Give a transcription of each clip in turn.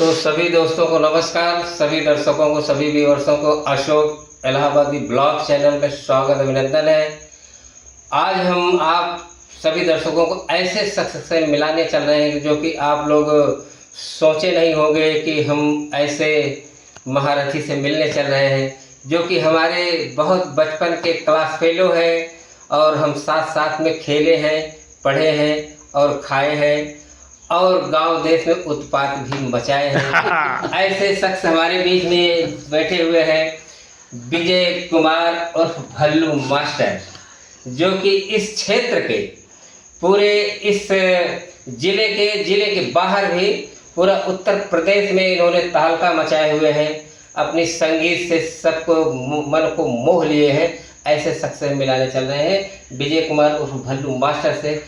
तो सभी दोस्तों को नमस्कार, सभी दर्शकों को, सभी व्यूअर्सों को अशोक इलाहाबादी ब्लॉग चैनल में स्वागत अभिनंदन है। आज हम आप सभी दर्शकों को ऐसे शख्स से मिलाने चल रहे हैं जो कि आप लोग सोचे नहीं होंगे कि हम ऐसे महारथी से मिलने चल रहे हैं, जो कि हमारे बहुत बचपन के क्लास फेलो हैं और हम साथ साथ में खेले हैं, पढ़े हैं और खाए हैं और गांव देश में उत्पात भी मचाए हैं। ऐसे शख्स हमारे बीच में बैठे हुए हैं विजय कुमार और भल्लू मास्टर, जो कि इस क्षेत्र के पूरे इस जिले के बाहर भी पूरा उत्तर प्रदेश में इन्होंने तहलका मचाए हुए हैं। अपनी संगीत से सबको मन को मोह लिए हैं। ऐसे शख्स से मिलाने चल रहे हैं विजय कुमार और भल्लू मास्टर से।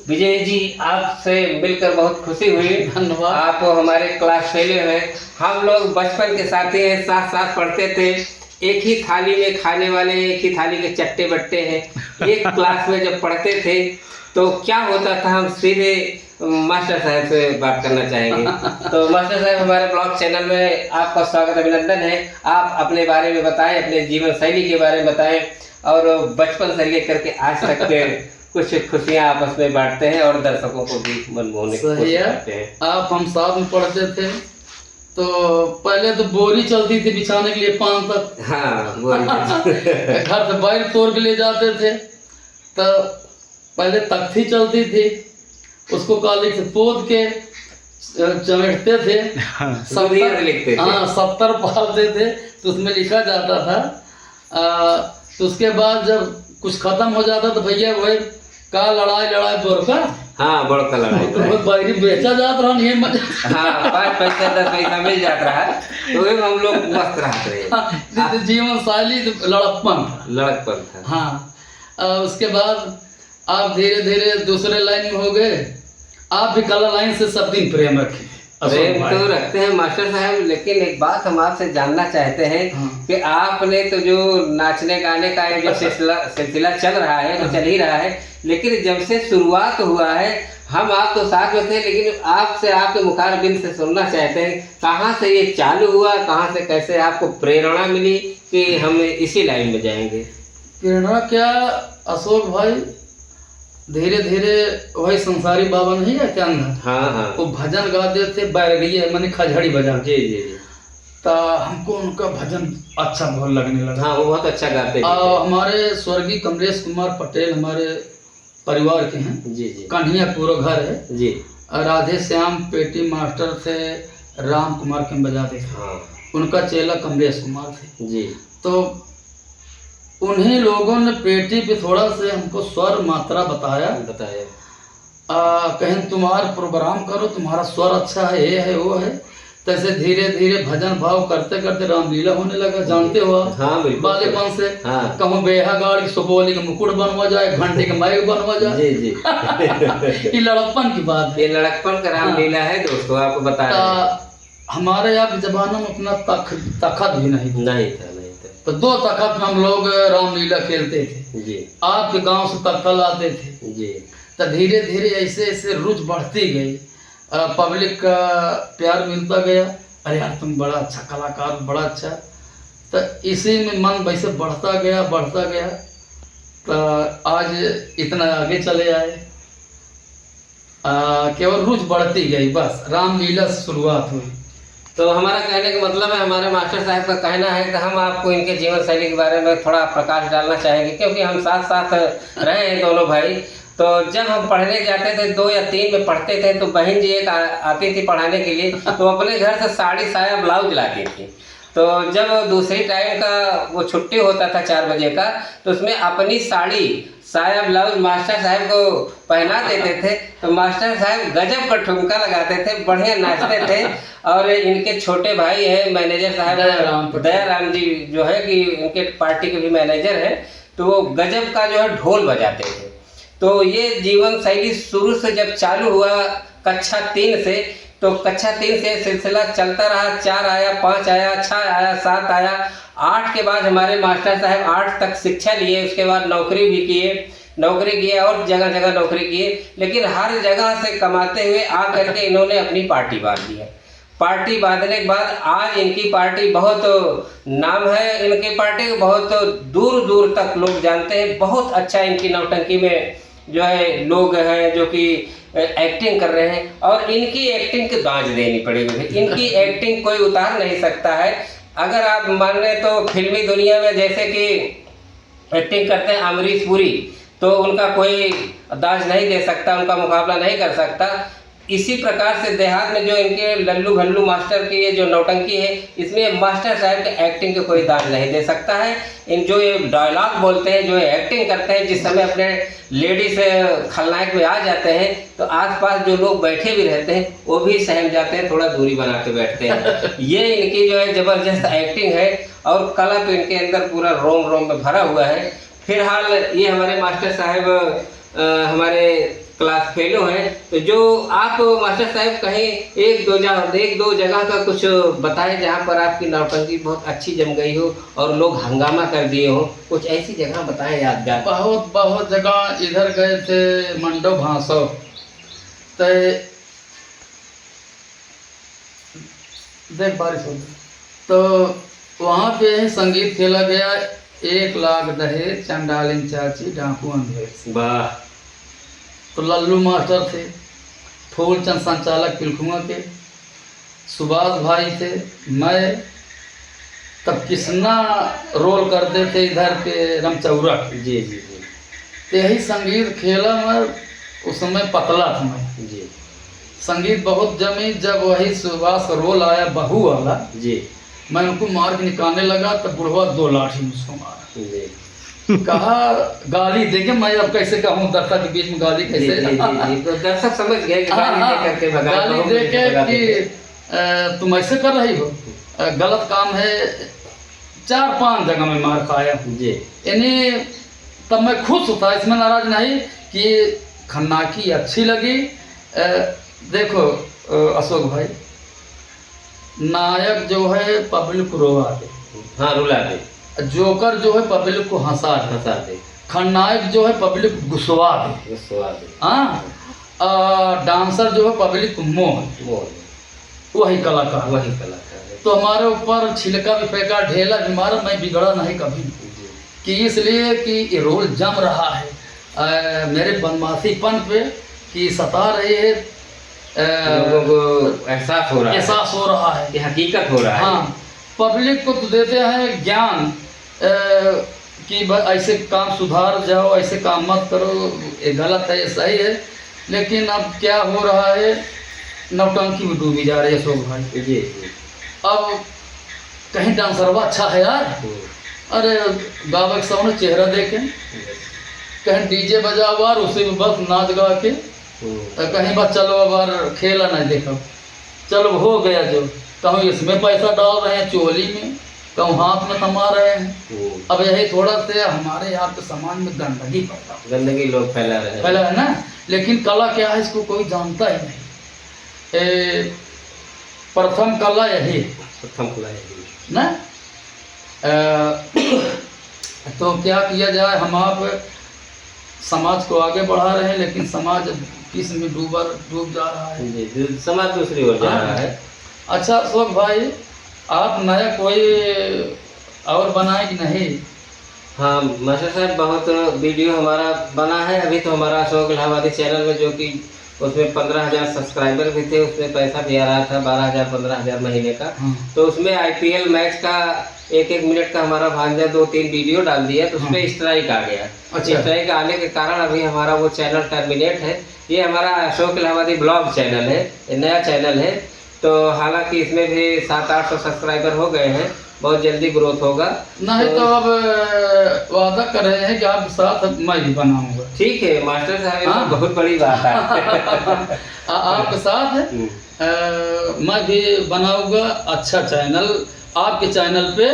विजय जी, आपसे मिलकर बहुत खुशी हुई। धन्यवाद। आप हमारे क्लास फेलो हैं, हम लोग बचपन के साथी हैं, साथ साथ पढ़ते थे, एक ही थाली में खाने वाले, एक ही थाली के चट्टे बट्टे हैं। एक क्लास में जब पढ़ते थे तो क्या होता था, हम सीधे मास्टर साहब से बात करना चाहेंगे। तो मास्टर साहब, हमारे ब्लॉग चैनल में आपका स्वागत अभिनंदन है। आप अपने बारे में बताएं, अपने जीवन शैली के बारे में बताएं और बचपन से लेकर के आज तक कुछ खुशियां आपस में बांटते हैं और दर्शकों को भी मनमोहने की कोशिश करते हैं। आप हम साथ में पढ़ते थे तो पहले तो बोरी चलती थी बिछाने के लिए पान तक। हाँ, बोरी घर से बाहर तोड़ के ले जाते थे। तो पहले तख्ती चलती थी, उसको काली से पोत के चमेटते थे, लिखते थे। हाँ, 70 पालते थे तो उसमें लिखा जाता था। तो उसके बाद जब कुछ खत्म हो जाता तो भैया वही का लड़ाई बोरका। हाँ, बोरका लड़ाई तो बाहरी बेचा जाता रहा, नहीं मजा। हाँ, 5 पैसा 10 पैसा मिल जाता रहा तो हम लोग मस्त रहते रहे। हाँ, जीवन शैली लड़कपन था। हाँ, उसके बाद आप धीरे धीरे दूसरे लाइन में हो गए। आप भी कला लाइन से सब दिन प्रेम रखे। प्रेम तो रखते हैं मास्टर साहब, लेकिन एक बात हम आपसे जानना चाहते हैं कि आपने तो जो नाचने गाने का जो सिलसिला चल रहा है, वो चल ही रहा है, लेकिन जब से शुरुआत हुआ है, हम आप तो साथ में थे, लेकिन आपसे आपके मुखारबिन से सुनना चाहते हैं कहाँ से ये चालू हुआ, कहाँ से कैसे आपको प्रेरणा मिली कि हम इसी लाइन में जाएंगे। प्रेरणा क्या अशोक भाई, धीरे धीरे वही संसारी बाबा नहीं है क्या अंदर। हाँ, वो भजन गाते थे, बैरड़िया मैंने खजड़ी बजा। जी। तो हमको उनका भजन अच्छा बहुत लगने लगा। हाँ, वो बहुत अच्छा गाते थे। हमारे स्वर्गीय कमलेश कुमार पटेल हमारे परिवार के हैं। जी। कन्हैया पूरा घर है जी। राधे श्याम पेटी मास्टर थे, राम कुमार के बजाते थे। हाँ। उनका चेला कमलेश कुमार थे। जी। तो उन्हीं लोगों ने पेटी पे थोड़ा से हमको स्वर मात्रा बताया। कहें तुम्हारा प्रोग्राम करो, तुम्हारा स्वर अच्छा है, ये है वो है। तैसे धीरे धीरे भजन भाव करते करते रामलीला होने लगा, जानते हो आप। हाँ, बालेपन से। हाँ। कहूँ बेहा गाड़ी सुपौली का मुकुट बनवा जाए, घंटे का माइक बनवा जाए। जी। ये लड़कपन की बात है, ये लड़कपन का रामलीला है दोस्तों, आपको बता रहे हैं। हमारे यहाँ के जमाने में अपना तखत भी नहीं था। तो 2 तखत में हम लोग रामलीला खेलते थे। जी। आपके गांव से तख्ता लाते थे। जी। तो धीरे धीरे ऐसे ऐसे रुचि बढ़ती गई, पब्लिक का प्यार मिलता गया। अरे यार तुम बड़ा अच्छा कलाकार, बड़ा अच्छा। तो इसी में मन वैसे बढ़ता गया। तो आज इतना आगे चले आए। केवल रुचि बढ़ती गई, बस रामलीला से शुरुआत हुई। तो हमारा कहने का मतलब है, हमारे मास्टर साहब का कहना है कि हम आपको इनके जीवन शैली के बारे में थोड़ा प्रकाश डालना चाहेंगे, क्योंकि हम साथ साथ रहे हैं दोनों भाई। तो जब हम पढ़ने जाते थे, 2 या 3 में पढ़ते थे, तो बहन जी एक आती थी पढ़ाने के लिए, तो अपने घर से साड़ी साया ब्लाउज लाती थी। तो जब दूसरी टाइम का वो छुट्टी होता था 4 बजे का, तो उसमें अपनी साड़ी साया ब्लाउज मास्टर साहब को पहना देते थे। तो मास्टर साहब गजब का ठुमका लगाते थे, बढ़िया नाचते थे। और इनके छोटे भाई हैं मैनेजर साहब दयाराम जी, जो है कि इनके पार्टी के भी मैनेजर हैं, तो वो गजब का जो है ढोल बजाते थे। तो ये जीवन शैली शुरू से जब चालू हुआ कक्षा 3 से, तो कक्षा 3 से सिलसिला चलता रहा। 4 आया, 5 आया, 6 आया, 7 आया, 8 के बाद हमारे मास्टर साहब 8 तक शिक्षा लिए, उसके बाद नौकरी भी किए और जगह जगह नौकरी किए, लेकिन हर जगह से कमाते हुए आ करके इन्होंने अपनी पार्टी बांध दी है। पार्टी बांधने के बाद आज इनकी पार्टी बहुत नाम है, इनकी पार्टी को बहुत दूर दूर तक लोग जानते हैं। बहुत अच्छा इनकी नौटंकी में जो है लोग हैं जो कि एक्टिंग कर रहे हैं, और इनकी एक्टिंग की दांज देनी पड़ेगी। इनकी एक्टिंग कोई उतार नहीं सकता है। अगर आप मान लें तो फिल्मी दुनिया में जैसे कि एक्टिंग करते हैं अमरीश पुरी, तो उनका कोई दांज नहीं दे सकता, उनका मुकाबला नहीं कर सकता। इसी प्रकार से देहात में जो इनके लल्लू भल्लू मास्टर की ये जो नौटंकी है, इसमें मास्टर साहब के एक्टिंग के कोई दांज नहीं दे सकता है। इन जो ये डायलॉग बोलते हैं, जो ये एक्टिंग करते हैं, जिस समय अपने लेडीज खलनायक में आ जाते हैं तो आसपास जो लोग बैठे भी रहते हैं वो भी सहम जाते हैं, थोड़ा दूरी बना के बैठते हैं। ये इनकी जो है ज़बरदस्त एक्टिंग है, और कला तो इनके अंदर पूरा रोम रोम में भरा हुआ है। फिलहाल ये हमारे मास्टर साहब हमारे क्लास फेलो हैं, तो जो आप मास्टर साहब कहीं एक दो जगह का कुछ बताएं जहाँ पर आपकी नौटंकी बहुत अच्छी जम गई हो और लोग हंगामा कर दिए हो, कुछ ऐसी जगह बताएं यादगार। बहुत जगह इधर गए थे, मंडो भांसो, तो देख बारिश हो गई, तो वहाँ पे संगीत खेला गया। 1 लाख दहेज, चंडालिन चाची, डाकू अंधेर। वाह। तो लल्लू मास्टर थे, फूलचंद संचालक पिलखुआ के, सुभाष भाई थे, मैं, तब किसना रोल करते थे इधर के रमचौरा। जी जी जी। तो यही संगीत खेला मैं, उस समय पतला था मैं जी। संगीत बहुत जमी। जब वही सुभाष का रोल आया बहू वाला जी, मैं उनको मार के निकालने लगा, तो बुढ़वा 2 लाठी मुझको मारा। जी। कहा गाली देके, मैं अब कैसे कहूँ दर्शक के बीच में गाली कैसे। जी, जी, जी, जी। तो दर्शक समझ गए कि गाली दे करके भगा, गाली दे के कि तुम ऐसे कर रही हो, गलत काम है। 4-5 जगह में मार खाया जी। यानी तब मैं खुश था, इसमें नाराज नहीं कि खन्ना की अच्छी लगी। देखो अशोक भाई, नायक जो है पब्लिक को रोवा दे, हाँ रुला दे, जोकर जो है पब्लिक को हंसा दे, खलनायक जो है पब्लिक को गुस्सा दे, हाँ, डांसर जो है पब्लिक को मोह, वही कलाकार है। तो हमारे ऊपर छिलका भी फेंका, ढेला भी मारा, मैं बिगड़ा नहीं कभी, कि इसलिए कि ये रोल जम रहा है मेरे बदमाशीपन पे, कि सता रही है, लोगों को एहसास हो रहा है, ये हकीकत हो रहा है। हाँ, पब्लिक को तो देते हैं ज्ञान कि ऐसे काम सुधार जाओ, ऐसे काम मत करो, ये गलत है, ये सही है। लेकिन अब क्या हो रहा है, नौटंकी में डूबी जा रही है अशोक भाई जी। अब कहीं डांसरवा अच्छा है यार, अरे गावक सामने चेहरा देखे, कहीं डीजे बजा हुआ उसी में बस नाच गा के, कहीं बस चलो अब खेला नहीं देखो, चलो हो गया जो, कहूँ इसमें पैसा डाल रहे हैं चोली में, कहूँ हाथ में थमा रहे हैं। अब यही थोड़ा से हमारे यहाँ पे समाज में गंदगी गंदगी लोग फैला है ना, लेकिन कला क्या है इसको कोई जानता ही नहीं। प्रथम कला यही ना। तो क्या किया जाए, हम आप समाज को आगे बढ़ा रहे हैं, लेकिन समाज किस में डूब जा रहा है, समाज दूसरी ओर जा रहा है। अच्छा अशोक भाई, आप नया कोई और बनाए कि नहीं? हाँ मास्टर साहब, बहुत वीडियो हमारा बना है। अभी तो हमारा अशोक इलाहाबादी चैनल में, जो कि उसमें 15,000 सब्सक्राइबर भी थे, उसमें पैसा भी आ रहा था 12,000 15,000 महीने का। तो उसमें IPL मैच का 1-1 मिनट का हमारा भांजा 2-3 वीडियो डाल दिया, तो उसमें स्ट्राइक आ गया। अच्छा। स्ट्राइक आने के कारण अभी हमारा वो चैनल टर्मिनेट है। ये हमारा अशोक इलाहाबादी ब्लॉग चैनल है, ये नया चैनल है। तो हालांकि इसमें भी 700-800 सब्सक्राइबर हो गए हैं, बहुत जल्दी ग्रोथ होगा। नहीं तो अब वादा कर रहे हैं कि आपके साथ मैं भी बनाऊंगा। ठीक है मास्टर साहब, हाँ? बहुत बड़ी बात है। आपके साथ मैं भी बनाऊंगा अच्छा चैनल, आपके चैनल पे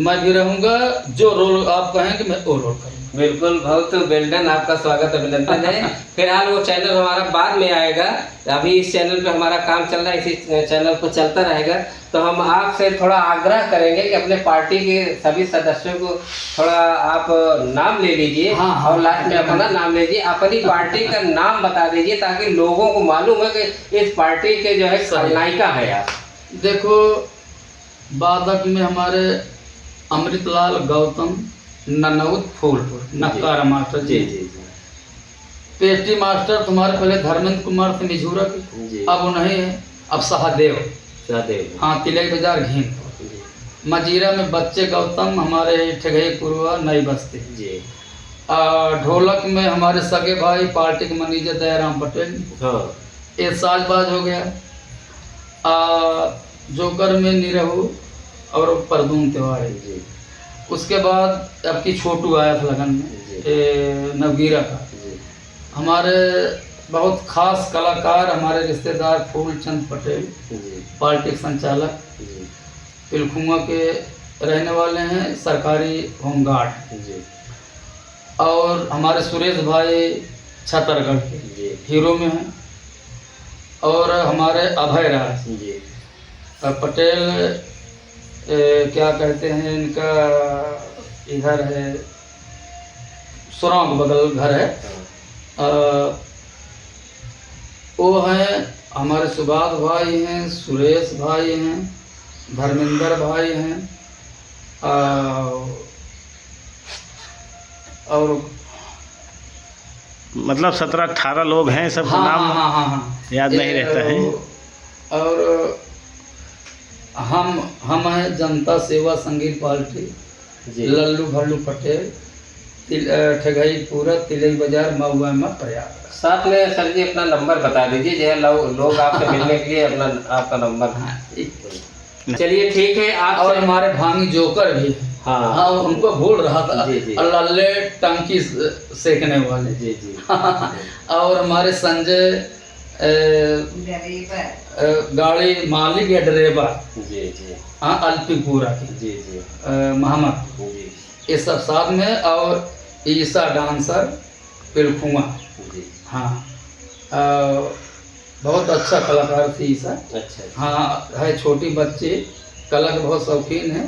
मैं भी रहूंगा, जो रोल आप कहेंगे मैं वो रोल करूँगा। बिल्कुल, बहुत वेलडन, आपका स्वागत अभिनंदन है। फिलहाल वो चैनल हमारा बाद में आएगा, अभी इस चैनल पे हमारा काम चल रहा है, इसी चैनल पर चलता रहेगा। तो हम आपसे थोड़ा आग्रह करेंगे कि अपने पार्टी के सभी सदस्यों को थोड़ा आप नाम ले लीजिए। हाँ, और लास्ट में अपना नाम लीजिए, अपनी पार्टी का नाम बता दीजिए, ताकि लोगों को मालूम है कि इस पार्टी के जो है खलनायिका है आप। देखो, बादक में हमारे अमृतलाल गौतम, ननौत फूलपुर, नक्कारा मास्टर जी जी। जी जी पेटी मास्टर तुम्हारे पहले धर्मेंद्र कुमार थे मिझूरा के, जी। अब वो नहीं है, अब सहदेव। सहदेव। हाँ, तिलक बाजार घीन। जी मजीरा में बच्चे गौतम, हमारे ठगई पुरवा नई बस्ती। जी। ढोलक में हमारे सगे भाई पार्टी के मैनेजर दयाराम पटेल। हाँ ये साजबाज हो गया। जोकर में निरहू और परदून तिवारी। जी उसके बाद अब की छोटू आया था लगन में, नवगीरा का। जी हमारे बहुत खास कलाकार हमारे रिश्तेदार फूलचंद पटेल, जी पार्टी के संचालक, जी पिलखुआ के रहने वाले हैं, सरकारी होमगार्ड। जी और हमारे सुरेश भाई छतरगढ़ के जी हीरो में हैं। और हमारे अभय राज जी पटेल, क्या कहते हैं इनका, इधर है सुरंग बगल घर है। वो हैं हमारे सुभाष भाई हैं, सुरेश भाई हैं, धर्मेंद्र भाई हैं, और मतलब 17-18 लोग हैं, सब हाँ नाम हाँ हाँ हाँ याद नहीं रहता है। और हम हैं जनता सेवा संगीत पार्टी, जी लल्लू भल्लू पटेल, ठगई पूरा, तिलई बाजार, महुआ में प्रयाग। साथ में सर जी अपना नंबर बता दीजिए, जो है लोग आपसे मिलने के लिए अपना आपका नंबर। हाँ, चलिए ठीक है। आप और हमारे भांगी जोकर भी हैं। हाँ हाँ, उनको भूल रहा था। जी, जी। और लल्ले टंकी सेकने वाले। जी जी और हमारे संजय गाड़ी मालिक या ड्राइवर, जी जी हाँ, अल्पीपुरा के जी जी मोहम्मद, जी ये सब साथ में। और ईसा डांसर पिलखुआ। जी। हाँ, बहुत अच्छा कलाकार थी ईसा। अच्छा। हाँ, है छोटी बच्ची, कला के बहुत शौकीन है।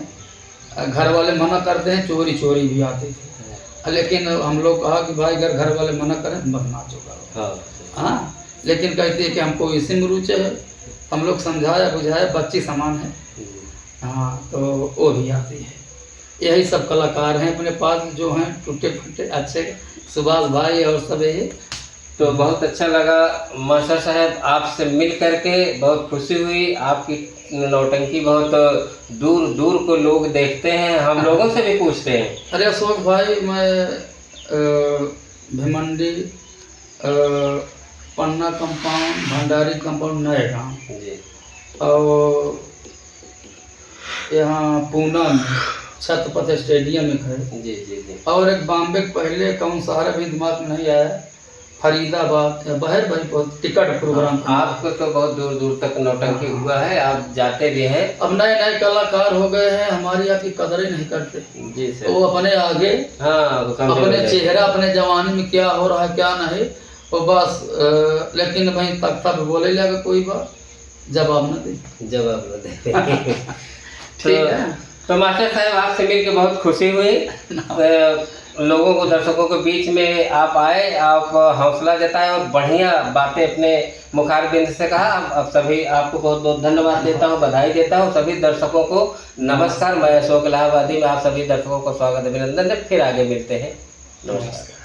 घर वाले मना करते हैं, चोरी चोरी भी आती थी, लेकिन हम लोग कहा कि भाई अगर घर वाले मना करें मत नाचो करो। हाँ हाँ, लेकिन कहती है कि हमको इसी में रुचि है। हम लोग समझाया बुझाया, बच्ची समान है। हाँ, तो वो भी आती है। यही सब कलाकार हैं अपने पास जो हैं, टूटे फूटे अच्छे, सुभाष भाई और सब यही। तो बहुत अच्छा लगा मास्टर साहब, आपसे मिल करके बहुत खुशी हुई। आपकी नौटंकी बहुत दूर दूर को लोग देखते हैं, हम लोगों से भी पूछते हैं। अरे अशोक भाई, मैं भिमंडी, पन्ना कंपाउंड, भंडारी कंपाउंड, नए गाँव, जी और यहाँ पूना में छत्रपति स्टेडियम में खड़े। जी जी जी और एक बॉम्बे के पहले कौन सारा भी दिमाग में नहीं आया, फरीदाबाद, बहर भाई बहुत टिकट प्रोग्राम। आपको तो बहुत दूर दूर तक नौटंकी हुआ है, आप जाते भी हैं। अब नए नए कलाकार हो गए हैं, हमारी यहाँ की कदरें नहीं करते। जी सर। वो अपने आगे, हाँ, वो समझे अपने मुझे। चेहरा, अपने जवानी में क्या हो रहा है क्या नहीं, वो बस। लेकिन भाई तख्ता पे बोले लगा, कोई बात जवाब न दे। जवाब न दे। ठीक है। तो मास्टर साहब, आपसे मिलकर बहुत खुशी हुई। लोगों को, दर्शकों के बीच में आप आए, आप हौसला जताए और बढ़िया बातें अपने मुखारबिंद से कहा। अब सभी आपको बहुत बहुत धन्यवाद देता हूँ, बधाई देता हूँ। सभी दर्शकों को नमस्कार। मैं अशोक इलाहाबादी में आप सभी दर्शकों को स्वागत अभिनंदन है। फिर आगे मिलते हैं। नमस्कार।